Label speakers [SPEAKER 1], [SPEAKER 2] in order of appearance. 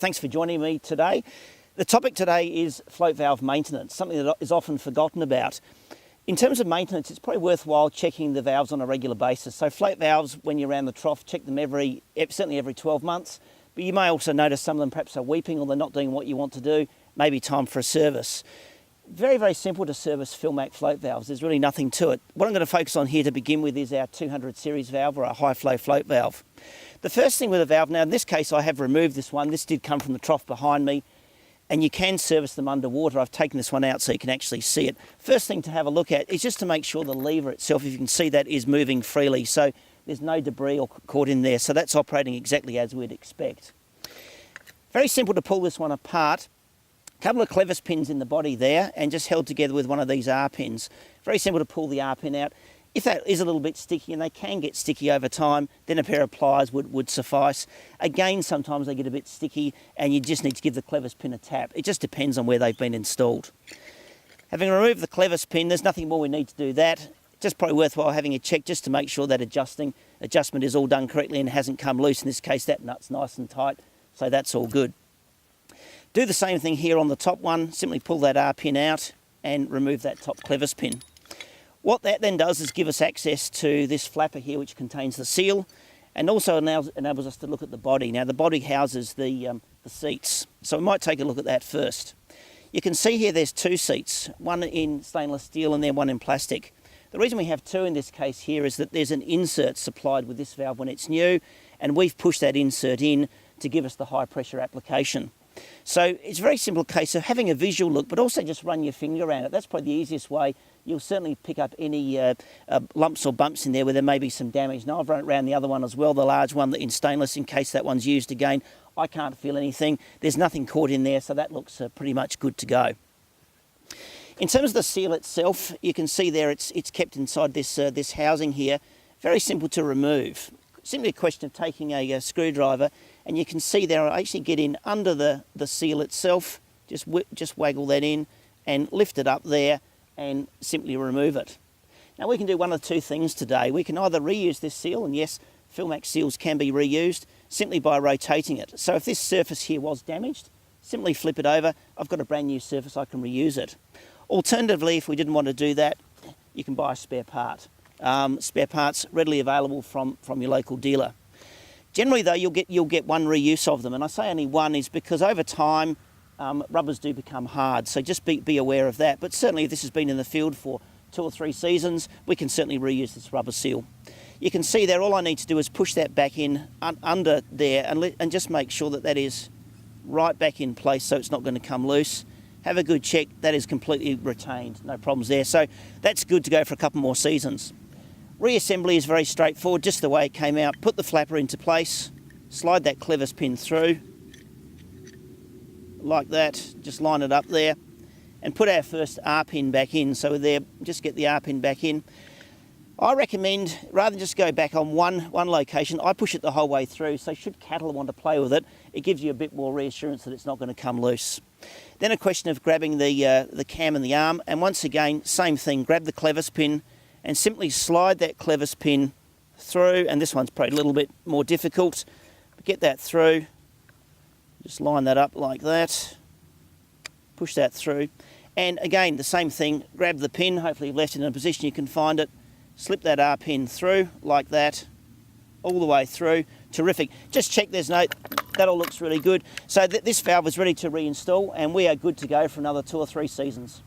[SPEAKER 1] Thanks for joining me today. The topic today is float valve maintenance, something that is often forgotten about. In terms of maintenance, it's probably worthwhile checking the valves on a regular basis. So float valves, when you're around the trough, check them certainly every 12 months. But you may also notice some of them perhaps are weeping or they're not doing what you want to do. Maybe time for a service. Very, very simple to service Philmac float valves. There's really nothing to it. What I'm going to focus on here to begin with is our 200 series valve, or our high flow float valve. The first thing with a valve, now in this case I have removed this one. This did come from the trough behind me, and you can service them underwater. I've taken this one out so you can actually see it. First thing to have a look at is just to make sure the lever itself, if you can see that, is moving freely. So there's no debris or caught in there. So that's operating exactly as we'd expect. Very simple to pull this one apart. A couple of clevis pins in the body there and just held together with one of these R pins. Very simple to pull the R pin out. If that is a little bit sticky, and they can get sticky over time, then a pair of pliers would suffice. Again, sometimes they get a bit sticky and you just need to give the clevis pin a tap. It just depends on where they've been installed. Having removed the clevis pin, there's nothing more we need to do that. Just probably worthwhile having a check just to make sure that adjustment is all done correctly and hasn't come loose. In this case, that nut's nice and tight, so that's all good. Do the same thing here on the top one. Simply pull that R pin out and remove that top clevis pin. What that then does is give us access to this flapper here, which contains the seal, and also enables us to look at the body. Now the body houses the seats, so we might take a look at that first. You can see here there's two seats, one in stainless steel and then one in plastic. The reason we have two in this case here is that there's an insert supplied with this valve when it's new, and we've pushed that insert in to give us the high pressure application. So it's a very simple case of having a visual look, but also just run your finger around it. That's probably the easiest way. You'll certainly pick up any lumps or bumps in there where there may be some damage. Now I've run it around the other one as well, the large one in stainless, in case that one's used again. I can't feel anything. There's nothing caught in there, so that looks pretty much good to go. In terms of the seal itself, you can see there it's kept inside this housing here. Very simple to remove. Simply a question of taking a screwdriver, and you can see there I actually get in under the seal itself, just waggle that in and lift it up there and simply remove it. Now we can do one of two things today. We can either reuse this seal, and yes, Philmac seals can be reused, simply by rotating it. So if this surface here was damaged, simply flip it over. I've got a brand new surface, I can reuse it. Alternatively, if we didn't want to do that, you can buy a spare part. Spare parts readily available from your local dealer. Generally though, you'll get one reuse of them, and I say only one is because over time rubbers do become hard, so just be aware of that. But certainly if this has been in the field for 2 or 3 seasons, we can certainly reuse this rubber seal. You can see there all I need to do is push that back in under there and just make sure that is right back in place so it's not going to come loose. Have a good check, that is completely retained, no problems there. So that's good to go for a couple more seasons. Reassembly is very straightforward, just the way it came out. Put the flapper into place, slide that clevis pin through, like that, just line it up there, and put our first R pin back in. So there, just get the R pin back in. I recommend, rather than just go back on one location, I push it the whole way through, so should cattle want to play with it, it gives you a bit more reassurance that it's not going to come loose. Then a question of grabbing the cam and the arm, and once again, same thing, grab the clevis pin, and simply slide that clevis pin through, and this one's probably a little bit more difficult, but get that through, just line that up like that, push that through, and again the same thing, grab the pin, hopefully you've left it in a position you can find it, slip that R pin through like that, all the way through. Terrific. Just check there's no, that all looks really good. So this valve is ready to reinstall, and we are good to go for another 2 or 3 seasons.